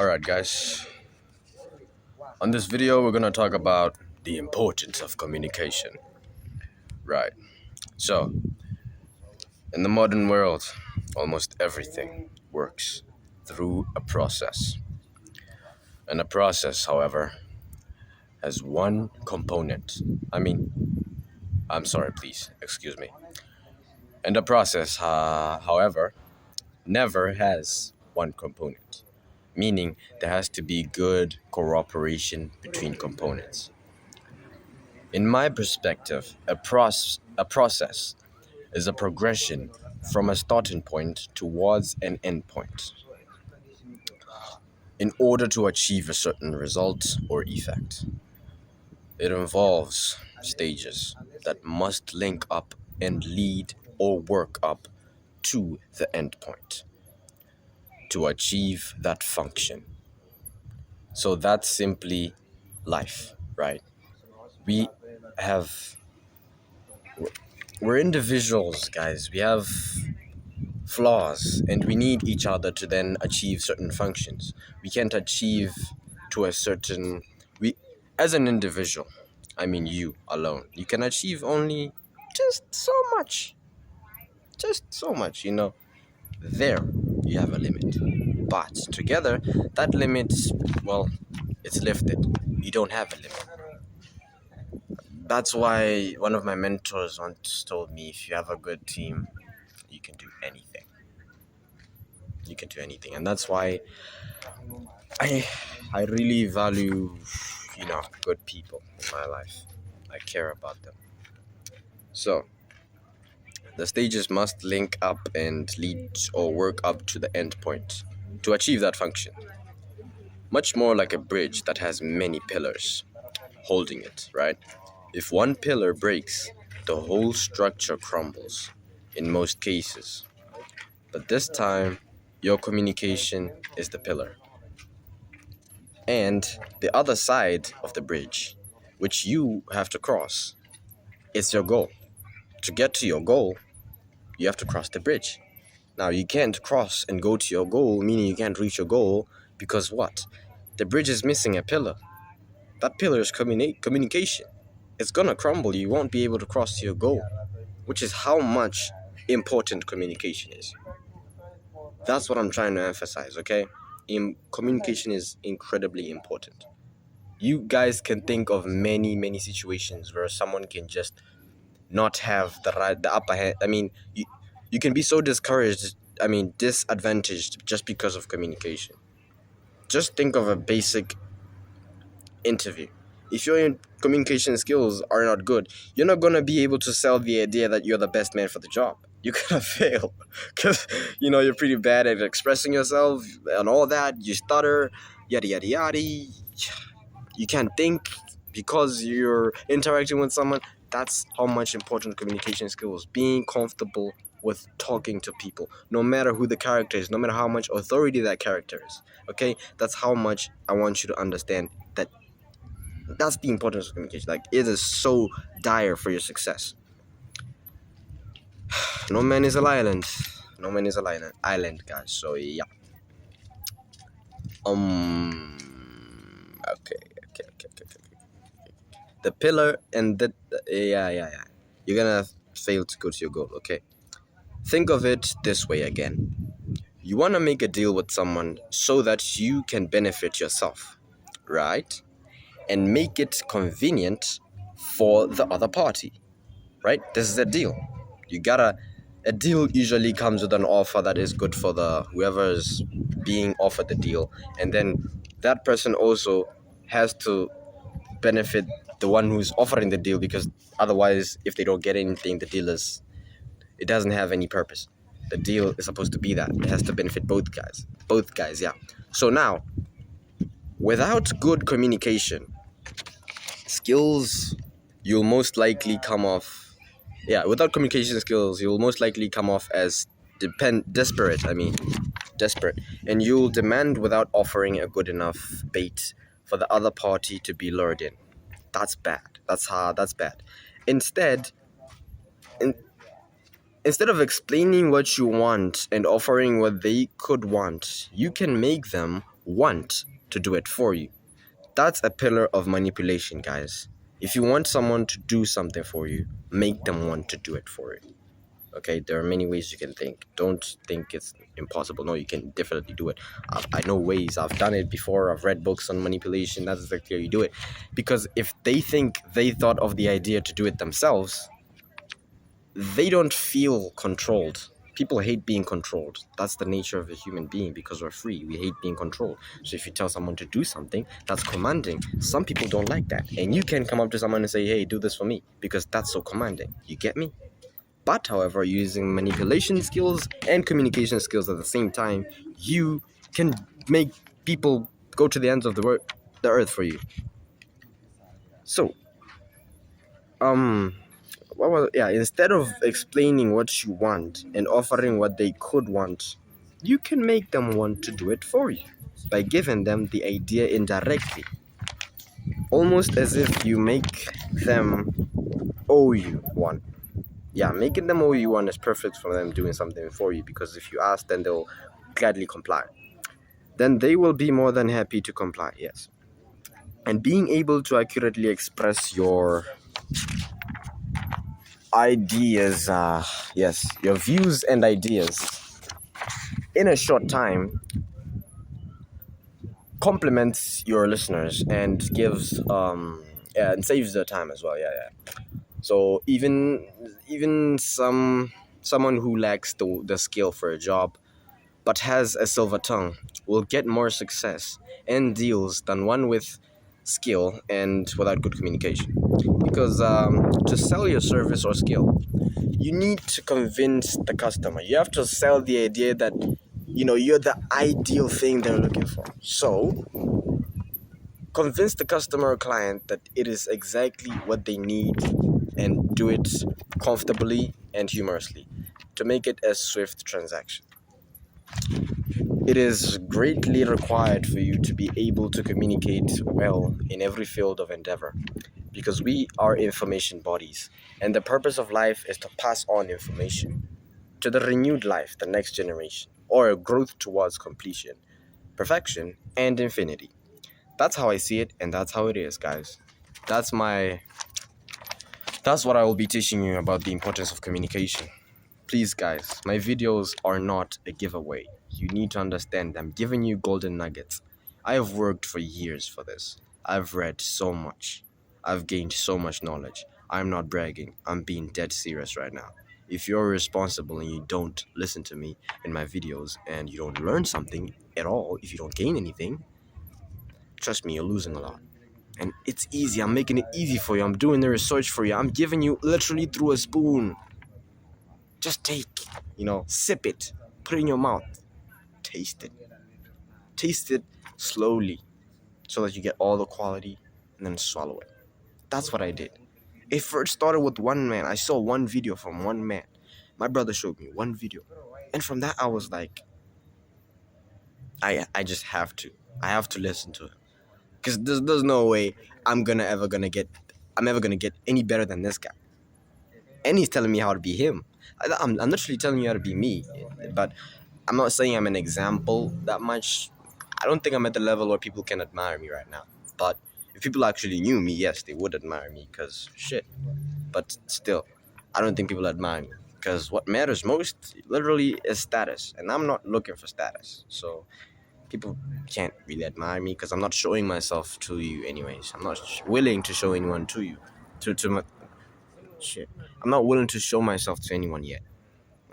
Alright guys, on this video we're gonna talk about the importance of communication. Right, so in the modern world, almost everything works through a process. And a process, however, has one component. I'm sorry, please, excuse me. And a process, however, never has one component, meaning there has to be good cooperation between components. In my perspective, a process is a progression from a starting point towards an end point in order to achieve a certain result or effect. It involves stages that must link up and lead or work up to the end point to achieve that function. So that's simply life, right? We have we're individuals, guys. We have flaws and we need each other to then achieve certain functions. We can't achieve to a certain we as an individual, you alone, you can achieve only just so much. Just so much, there you have a limit. But together that limit, well, it's lifted. You don't have a limit. That's why one of my mentors once told me, if you have a good team, you can do anything. You can do anything. And that's why I really value, good people in my life. I care about them. So the stages must link up and lead or work up to the end point to achieve that function. Much more like a bridge that has many pillars holding it, right? If one pillar breaks, the whole structure crumbles in most cases. But this time, your communication is the pillar. And the other side of the bridge, which you have to cross, is your goal. To get to your goal, you have to cross the bridge. Now, you can't cross and go to your goal, meaning you can't reach your goal, because what? The bridge is missing a pillar. That pillar is communication. It's gonna crumble. You won't be able to cross to your goal, which is how much important communication is. That's what I'm trying to emphasize, okay? Communication is incredibly important. You guys can think of many situations where someone can just not have the upper hand. You can be so discouraged, disadvantaged just because of communication. Just think of a basic interview. If your communication skills are not good, you're not gonna be able to sell the idea that you're the best man for the job. You're gonna fail because you're pretty bad at expressing yourself and all that. You stutter, yada yada yada. You can't think because you're interacting with someone. That's how much important communication skills. Being comfortable with talking to people, no matter who the character is, no matter how much authority that character is. Okay, that's how much I want you to understand that. That's the importance of communication. Like, it is so dire for your success. No man is an island. No man is an island, guys. So yeah. Okay. The pillar and the yeah. You're gonna fail to go to your goal. Okay. Think of it this way again. You wanna make a deal with someone so that you can benefit yourself, right? And make it convenient for the other party, right? This is a deal. A deal usually comes with an offer that is good for the whoever is being offered the deal, and then that person also has to benefit the one who's offering the deal, because otherwise, if they don't get anything, it doesn't have any purpose. The deal is supposed to be that it has to benefit both guys, yeah. So now, without good communication skills, you'll most likely come off without communication skills, you'll most likely come off as desperate, and you'll demand without offering a good enough bait for the other party to be lured in. That's bad. That's bad. Instead, Instead of explaining what you want and offering what they could want, you can make them want to do it for you. That's a pillar of manipulation, guys. If you want someone to do something for you, make them want to do it for you. Okay, there are many ways you can think. Don't think it's impossible. No, you can definitely do it. I know ways. I've done it before. I've read books on manipulation. That's exactly how you do it. Because if they think they thought of the idea to do it themselves, they don't feel controlled. People hate being controlled. That's the nature of a human being because we're free. We hate being controlled. So if you tell someone to do something, that's commanding. Some people don't like that. And you can come up to someone and say, hey, do this for me, because that's so commanding. You get me? But however, using manipulation skills and communication skills at the same time, you can make people go to the ends of the earth for you. So, um, instead of explaining what you want and offering what they could want, you can make them want to do it for you by giving them the idea indirectly, almost as if you make them owe you one. Yeah, making them owe you one is perfect for them doing something for you, because if you ask, then they'll gladly comply. Then they will be more than happy to comply, yes. And being able to accurately express your ideas, yes, your views and ideas in a short time complements your listeners and gives and saves their time as well. Yeah. So even someone who lacks the skill for a job but has a silver tongue will get more success and deals than one with skill and without good communication. Because to sell your service or skill, you need to convince the customer. You have to sell the idea that you're the ideal thing they're looking for. So convince the customer or client that it is exactly what they need, and do it comfortably and humorously to make it a swift transaction. It is greatly required for you to be able to communicate well in every field of endeavor, because we are information bodies, and the purpose of life is to pass on information to the renewed life, the next generation, or a growth towards completion, perfection, and infinity. That's how I see it, and that's how it is, guys. That's my that's what I will be teaching you about the importance of communication. Please, guys, my videos are not a giveaway. You need to understand I'm giving you golden nuggets. I have worked for years for this. I've read so much. I've gained so much knowledge. I'm not bragging. I'm being dead serious right now. If you're responsible and you don't listen to me in my videos and you don't learn something at all, if you don't gain anything, trust me, you're losing a lot. And it's easy. I'm making it easy for you. I'm doing the research for you. I'm giving you literally through a spoon. Just take, sip it, put it in your mouth, taste it. Taste it slowly so that you get all the quality, and then swallow it. That's what I did. It first started with one man. I saw one video from one man. My brother showed me one video. And from that, I was like, I just have to. I have to listen to him. Because there's no way I'm ever gonna get any better than this guy. And he's telling me how to be him. I'm literally telling you how to be me. But I'm not saying I'm an example that much. I don't think I'm at the level where people can admire me right now. But if people actually knew me, yes, they would admire me, because shit. But still, I don't think people admire me, because what matters most literally is status. And I'm not looking for status. So people can't really admire me because I'm not showing myself to you anyways. I'm not willing to show anyone to you. To my shit. I'm not willing to show myself to anyone yet.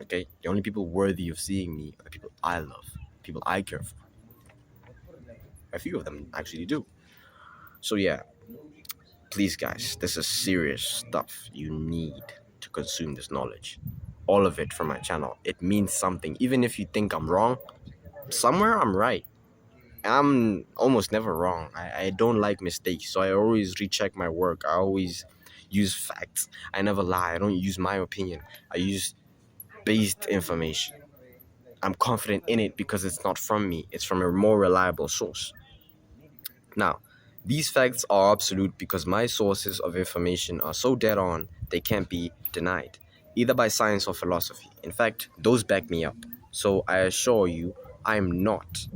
Okay? The only people worthy of seeing me are people I love, people I care for. A few of them actually do. So yeah, please guys, this is serious stuff. You need to consume this knowledge. All of it from my channel. It means something. Even if you think I'm wrong, somewhere I'm right. I'm almost never wrong. I don't like mistakes, so I always recheck my work. I always use facts. I never lie. I don't use my opinion. I use based information. I'm confident in it because it's not from me. It's from a more reliable source. Now, these facts are absolute because my sources of information are so dead on, they can't be denied. either by science or philosophy. In fact, those back me up. So I assure you, I am not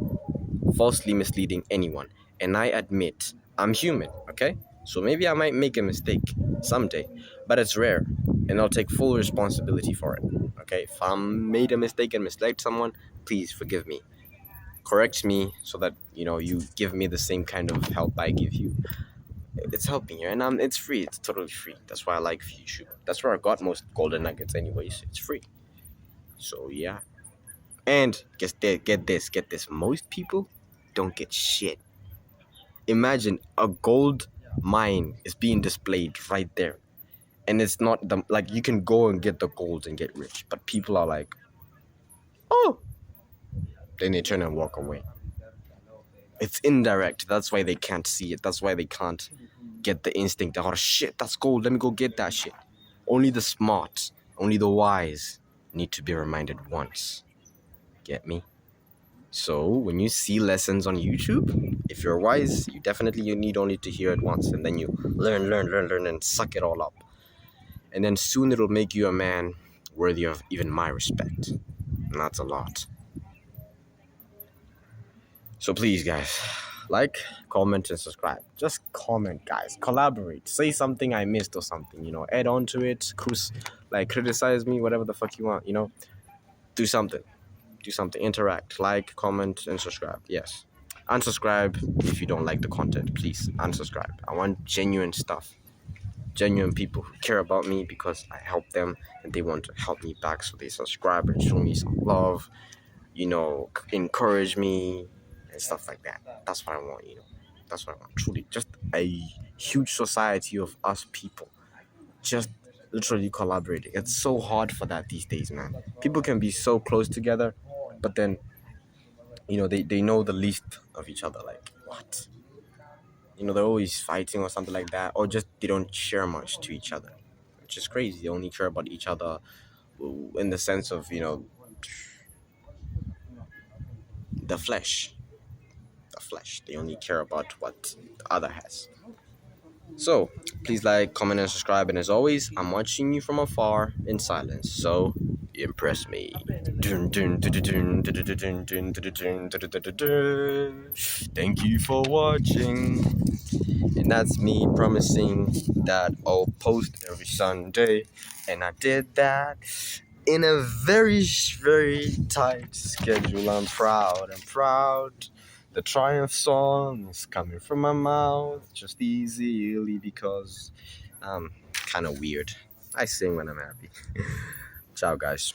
falsely misleading anyone. And I admit I'm human, okay? So maybe I might make a mistake someday, but it's rare, and I'll take full responsibility for it, okay? If I made a mistake and misled someone, please forgive me. Correct me so that, you give me the same kind of help I give you. It's helping you, and it's free. It's totally free. That's why I like YouTube. That's where I got most golden nuggets anyways. It's free. So yeah. And get this. Most people don't get shit. Imagine a gold mine is being displayed right there. And it's not the like you can go and get the gold and get rich, but people are like, oh, then they turn and walk away. It's indirect. That's why they can't see it. That's why they can't get the instinct. Oh shit, that's gold. Let me go get that shit. Only the smart, only the wise need to be reminded once. Get me? So when you see lessons on YouTube, if you're wise, you need only to hear it once, and then you learn, and suck it all up. And then soon it'll make you a man worthy of even my respect. And that's a lot. So please, guys, like, comment, and subscribe. Just comment, guys. Collaborate. Say something I missed or something, add on to it. Criticize me, whatever the fuck you want, Do something. Do something. Interact. Like, comment, and subscribe. Yes. Unsubscribe if you don't like the content. Please, unsubscribe. I want genuine stuff. Genuine people who care about me because I help them and they want to help me back, so they subscribe and show me some love, encourage me and stuff like that. That's what I want, That's what I want. Truly, just a huge society of us people, just literally collaborating. It's so hard for that these days, man. People can be so close together, but then, they know the least of each other. Like, what? They're always fighting or something like that, or just they don't share much to each other, which is crazy. They only care about each other in the sense of, the flesh. The flesh. They only care about what the other has. So, please like, comment, and subscribe. And as always, I'm watching you from afar in silence. So, impress me. Thank you for watching. And that's me promising that I'll post every Sunday. And I did that in a very, very tight schedule. I'm proud. The triumph song is coming from my mouth just easily because I'm kind of weird. I sing when I'm happy. Ciao, guys.